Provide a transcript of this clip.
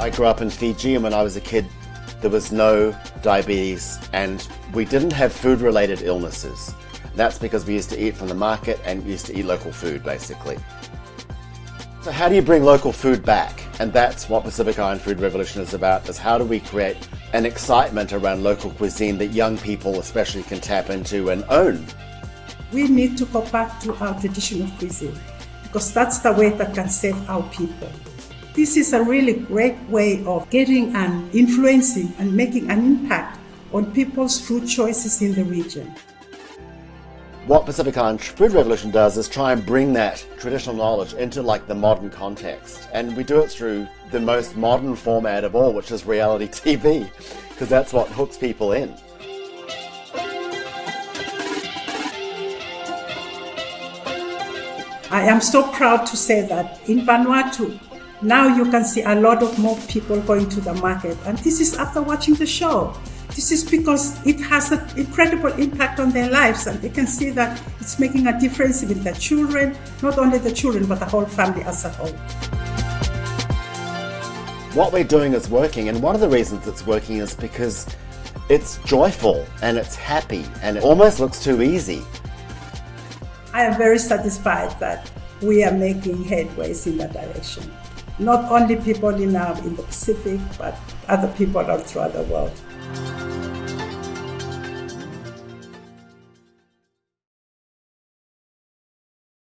I grew up in Fiji, and when I was a kid, there was no diabetes and we didn't have food-related illnesses. That's because we used to eat from the market and we used to eat local food, basically. So how do you bring local food back? And that's what Pacific Island Food Revolution is about, is how do we create an excitement around local cuisine that young people especially can tap into and own. We need to go back to our traditional cuisine because that's the way that can save our people. This is a really great way of getting and influencing and making an impact on people's food choices in the region. What Pacific Island Food Revolution does is try and bring that traditional knowledge into like the modern context. And we do it through the most modern format of all, which is reality TV, because that's what hooks people in. I am so proud to say that in Vanuatu, now you can see a lot of more people going to the market. And this is after watching the show. This is because it has an incredible impact on their lives, and they can see that it's making a difference with the children, not only the children, but the whole family as a whole. What we're doing is working, and one of the reasons it's working is because it's joyful and it's happy and it almost looks too easy. I am very satisfied that we are making headways in that direction. Not only people in the Pacific, but other people all throughout the world.